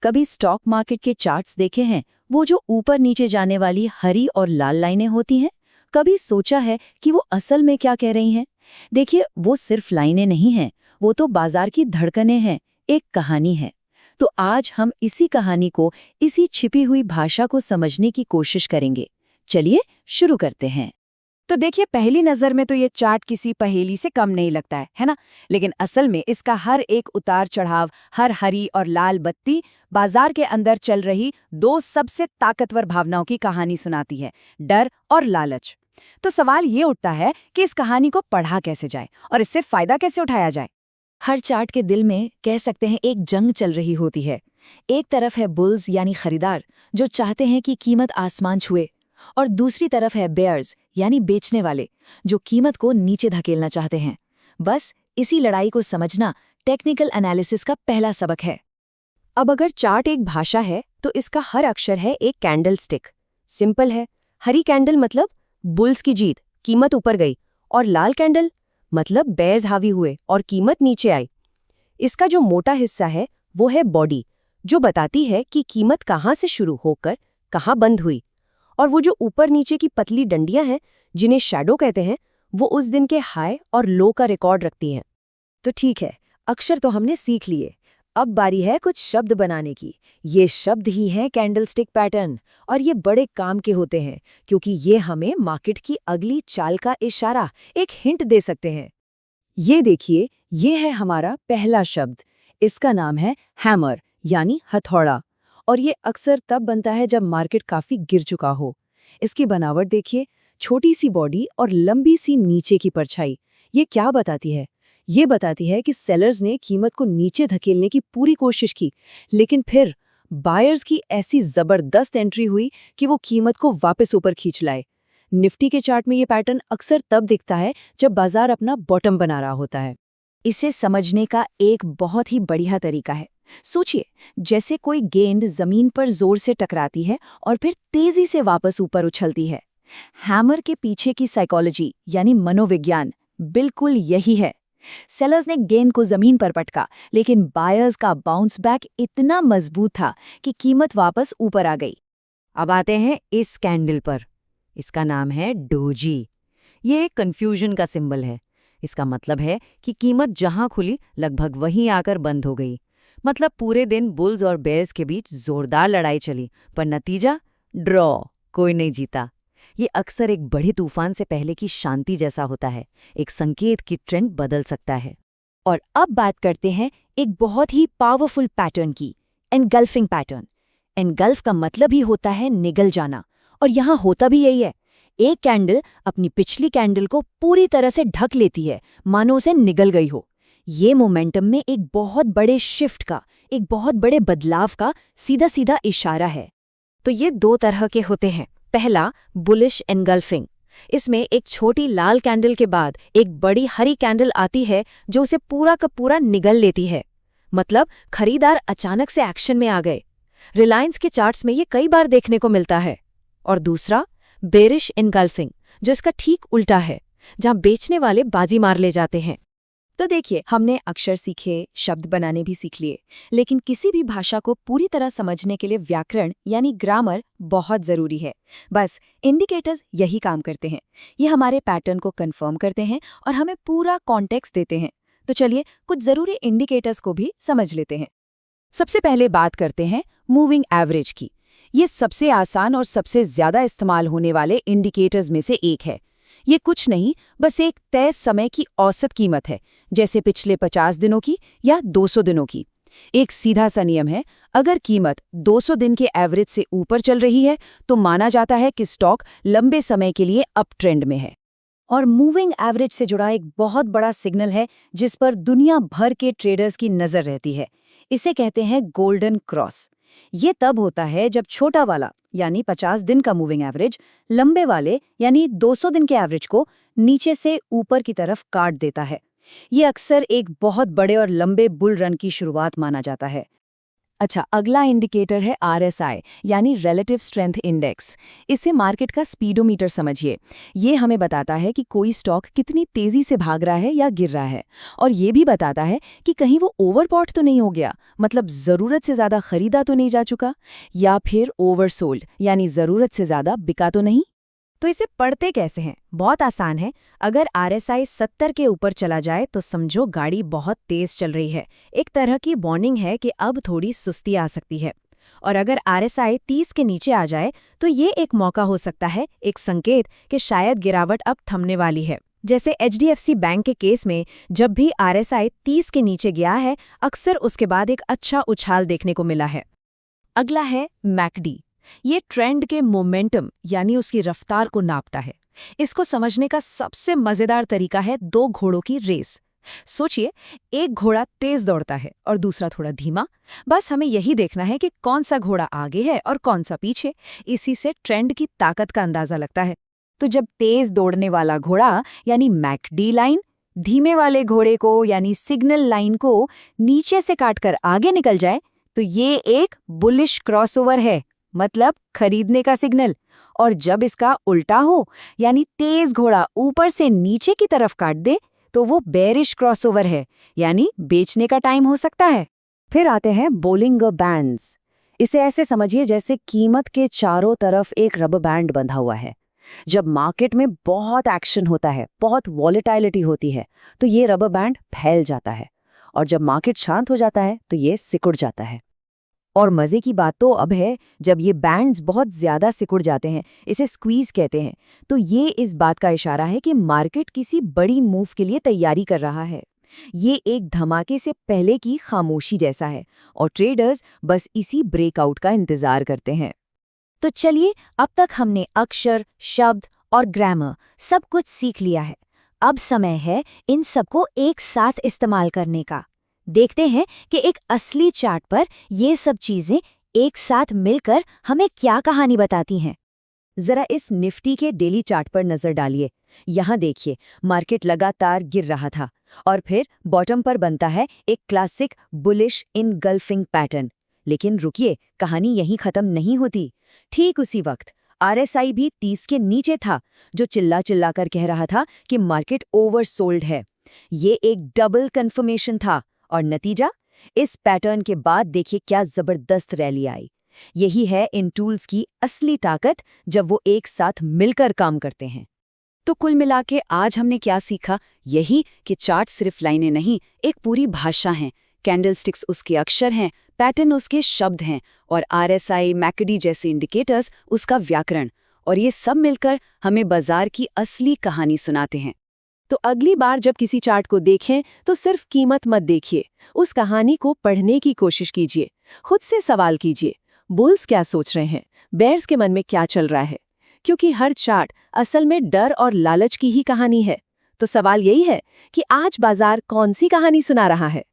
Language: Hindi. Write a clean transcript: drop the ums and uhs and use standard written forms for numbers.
कभी स्टॉक मार्केट के चार्ट्स देखे हैं, वो जो ऊपर नीचे जाने वाली हरी और लाल लाइनें होती हैं? कभी सोचा है कि वो असल में क्या कह रही हैं? देखिए, वो सिर्फ लाइनें नहीं हैं, वो तो बाजार की धड़कनें हैं, एक कहानी है। तो आज हम इसी कहानी को, इसी छिपी हुई भाषा को समझने की कोशिश करेंगे। चलिए शुरू करते हैं। तो देखिए, पहली नजर में तो ये चार्ट किसी पहेली से कम नहीं लगता है ना? लेकिन असल में इसका हर एक उतार चढ़ाव, हर हरी और लाल बत्ती बाजार के अंदर चल रही दो सबसे ताकतवर भावनाओं की कहानी सुनाती है, डर और लालच। तो सवाल ये उठता है कि इस कहानी को पढ़ा कैसे जाए और इससे फायदा कैसे उठाया जाए। हर चार्ट के दिल में कह सकते हैं एक जंग चल रही होती है। एक तरफ है बुल्स यानी खरीदार, जो चाहते हैं कि कीमत आसमान छुए, और दूसरी तरफ है बेयर्स यानी बेचने वाले, जो कीमत को नीचे धकेलना चाहते हैं। बस इसी लड़ाई को समझना टेक्निकल एनालिसिस का पहला सबक है। अब अगर चार्ट एक भाषा है तो इसका हर अक्षर है एक कैंडल स्टिक। सिंपल है, हरी कैंडल मतलब बुल्स की जीत, कीमत ऊपर गई, और लाल कैंडल मतलब बेयर्स हावी हुए और कीमत नीचे आई। इसका जो मोटा हिस्सा है वो है बॉडी, जो बताती है कि कीमत कहाँ से शुरू होकर कहाँ बंद हुई, और वो जो ऊपर नीचे की पतली डंडियां हैं, जिन्हें शैडो कहते हैं, वो उस दिन के हाई और लो का रिकॉर्ड रखती हैं। तो ठीक है, अक्षर तो हमने सीख लिए। अब बारी है कुछ शब्द बनाने की। ये शब्द ही हैं कैंडलस्टिक पैटर्न, और ये बड़े काम के होते हैं क्योंकि ये हमें मार्केट की अगली चाल का इशारा, एक हिंट दे सकते हैं। ये देखिए, ये है हमारा पहला शब्द। इसका नाम है हैमर यानी हथौड़ा, और ये अक्सर तब बनता है जब मार्केट काफी गिर चुका हो। इसकी बनावट देखिए, छोटी सी बॉडी और लंबी सी नीचे की परछाई। ये क्या बताती है? ये बताती है कि सेलर्स ने कीमत को नीचे धकेलने की पूरी कोशिश की, लेकिन फिर बायर्स की ऐसी जबरदस्त एंट्री हुई कि वो कीमत को वापस ऊपर खींच लाए। निफ्टी के चार्ट में ये पैटर्न अक्सर तब दिखता है जब बाजार अपना बॉटम बना रहा होता है। इसे समझने का एक बहुत ही बढ़िया तरीका है। सोचिए, जैसे कोई गेंद जमीन पर जोर से टकराती है और फिर तेजी से वापस ऊपर उछलती है। हैमर के पीछे की साइकोलॉजी यानी मनोविज्ञान बिल्कुल यही है। सेलर्स ने गेंद को जमीन पर पटका, लेकिन बायर्स का बाउंस बैक इतना मजबूत था कि कीमत वापस ऊपर आ गई। अब आते हैं इस कैंडल पर। इसका नाम है डोजी। ये कंफ्यूजन का सिंबल है। इसका मतलब है कि कीमत जहां खुली लगभग वहीं आकर बंद हो गई। मतलब पूरे दिन बुल्स और बेयर्स के बीच जोरदार लड़ाई चली, पर नतीजा ड्रॉ, कोई नहीं जीता। ये अक्सर एक बड़े तूफान से पहले की शांति जैसा होता है, एक संकेत कि ट्रेंड बदल सकता है। और अब बात करते हैं एक बहुत ही पावरफुल पैटर्न की, एनगल्फिंग पैटर्न। एनगल्फ का मतलब ही होता है निगल जाना, और यहाँ होता भी यही है। एक कैंडल अपनी पिछली कैंडल को पूरी तरह से ढक लेती है, मानो उसे निगल गई हो। ये मोमेंटम में एक बहुत बड़े शिफ्ट का, एक बहुत बड़े बदलाव का सीधा सीधा इशारा है। तो ये दो तरह के होते हैं। पहला, बुलिश एनगल्फिंग। इसमें एक छोटी लाल कैंडल के बाद एक बड़ी हरी कैंडल आती है जो उसे पूरा का पूरा निगल लेती है। मतलब खरीदार अचानक से एक्शन में आ गए। रिलायंस के चार्ट्स में ये कई बार देखने को मिलता है। और दूसरा, बेरिश एनगल्फिंग, जो इसका ठीक उल्टा है, जहां बेचने वाले बाजी मार ले जाते हैं। तो देखिए, हमने अक्षर सीखे, शब्द बनाने भी सीख लिए, लेकिन किसी भी भाषा को पूरी तरह समझने के लिए व्याकरण यानी ग्रामर बहुत जरूरी है। बस इंडिकेटर्स यही काम करते हैं। ये हमारे पैटर्न को कंफर्म करते हैं और हमें पूरा कॉन्टेक्स्ट देते हैं। तो चलिए कुछ जरूरी इंडिकेटर्स को भी समझ लेते हैं। सबसे पहले बात करते हैं मूविंग एवरेज की। ये सबसे आसान और सबसे ज्यादा इस्तेमाल होने वाले इंडिकेटर्स में से एक है। ये कुछ नहीं, बस एक तय समय की औसत कीमत है, जैसे पिछले 50 दिनों की या 200 दिनों की। एक सीधा सा नियम है, अगर कीमत 200 दिन के एवरेज से ऊपर चल रही है तो माना जाता है कि स्टॉक लंबे समय के लिए अप ट्रेंड में है। और मूविंग एवरेज से जुड़ा एक बहुत बड़ा सिग्नल है जिस पर दुनिया भर के ट्रेडर्स की नजर रहती है। इसे कहते हैं गोल्डन क्रॉस। ये तब होता है जब छोटा वाला यानी 50 दिन का मूविंग एवरेज लंबे वाले यानी 200 दिन के एवरेज को नीचे से ऊपर की तरफ काट देता है। ये अक्सर एक बहुत बड़े और लंबे बुल रन की शुरुआत माना जाता है। अच्छा, अगला इंडिकेटर है RSI यानी रिलेटिव स्ट्रेंथ इंडेक्स। इसे मार्केट का स्पीडोमीटर समझिए। ये हमें बताता है कि कोई स्टॉक कितनी तेजी से भाग रहा है या गिर रहा है, और ये भी बताता है कि कहीं वो ओवरबॉट तो नहीं हो गया, मतलब ज़रूरत से ज़्यादा खरीदा तो नहीं जा चुका, या फिर ओवरसोल्ड यानी ज़रूरत से ज़्यादा बिका तो नहीं। तो इसे पढ़ते कैसे हैं? बहुत आसान है। अगर RSI 70 के ऊपर चला जाए तो समझो गाड़ी बहुत तेज चल रही है। एक तरह की वार्निंग है कि अब थोड़ी सुस्ती आ सकती है। और अगर RSI 30 के नीचे आ जाए तो ये एक मौका हो सकता है, एक संकेत कि शायद गिरावट अब थमने वाली है। जैसे HDFC बैंक के केस में जब भी RSI 30 के नीचे गया है, अक्सर उसके बाद एक अच्छा उछाल देखने को मिला है। अगला है मैकडी। ये ट्रेंड के मोमेंटम यानी उसकी रफ्तार को नापता है। इसको समझने का सबसे मजेदार तरीका है दो घोड़ों की रेस। सोचिए, एक घोड़ा तेज दौड़ता है और दूसरा थोड़ा धीमा। बस हमें यही देखना है कि कौन सा घोड़ा आगे है और कौन सा पीछे। इसी से ट्रेंड की ताकत का अंदाजा लगता है। तो जब तेज दौड़ने वाला घोड़ा यानी मैकडी लाइन धीमे वाले घोड़े को यानी सिग्नल लाइन को नीचे से काटकर आगे निकल जाए, तो ये एक बुलिश क्रॉसओवर है, मतलब खरीदने का सिग्नल। और जब इसका उल्टा हो यानी तेज घोड़ा ऊपर से नीचे की तरफ काट दे, तो वो बेरिश क्रॉसओवर है, यानी बेचने का टाइम हो सकता है। फिर आते हैं बोलिंगर बैंड्स। इसे ऐसे समझिए जैसे कीमत के चारों तरफ एक रबर बैंड बंधा हुआ है। जब मार्केट में बहुत एक्शन होता है, बहुत वॉलेटिलिटी होती है, तो ये रबर बैंड फैल जाता है, और जब मार्केट शांत हो जाता है तो ये सिकुड़ जाता है। और मजे की बात तो अब है, जब ये बैंड्स बहुत ज्यादा सिकुड़ जाते हैं, इसे स्क्वीज कहते हैं, तो ये इस बात का इशारा है कि मार्केट किसी बड़ी मूव के लिए तैयारी कर रहा है। ये एक धमाके से पहले की खामोशी जैसा है, और ट्रेडर्स बस इसी ब्रेकआउट का इंतजार करते हैं। तो चलिए, अब तक हमने अक्षर, शब्द और ग्रामर सब कुछ सीख लिया है। अब समय है इन सबको एक साथ इस्तेमाल करने का। देखते हैं कि एक असली चार्ट पर ये सब चीजें एक साथ मिलकर हमें क्या कहानी बताती हैं। जरा इस निफ्टी के डेली चार्ट पर नजर डालिए। यहाँ देखिए, मार्केट लगातार गिर रहा था और फिर बॉटम पर बनता है एक क्लासिक बुलिश इनगल्फिंग पैटर्न। लेकिन रुकिए, कहानी यहीं खत्म नहीं होती। ठीक उसी वक्त RSI भी 30 के नीचे था, जो चिल्ला चिल्ला कर कह रहा था कि मार्केट ओवरसोल्ड है। ये एक डबल कंफर्मेशन था, और नतीजा, इस पैटर्न के बाद देखिए क्या जबरदस्त रैली आई। यही है इन टूल्स की असली ताकत, जब वो एक साथ मिलकर काम करते हैं। तो कुल मिला के आज हमने क्या सीखा? यही कि चार्ट सिर्फ लाइनें नहीं, एक पूरी भाषा हैं। कैंडलस्टिक्स उसके अक्षर हैं, पैटर्न उसके शब्द हैं, और RSI, मैकडी जैसे इंडिकेटर्स उसका व्याकरण। और ये सब मिलकर हमें बाजार की असली कहानी सुनाते हैं। तो अगली बार जब किसी चार्ट को देखें तो सिर्फ कीमत मत देखिए, उस कहानी को पढ़ने की कोशिश कीजिए। खुद से सवाल कीजिए, बुल्स क्या सोच रहे हैं, बेयर्स के मन में क्या चल रहा है, क्योंकि हर चार्ट असल में डर और लालच की ही कहानी है। तो सवाल यही है कि आज बाजार कौन सी कहानी सुना रहा है।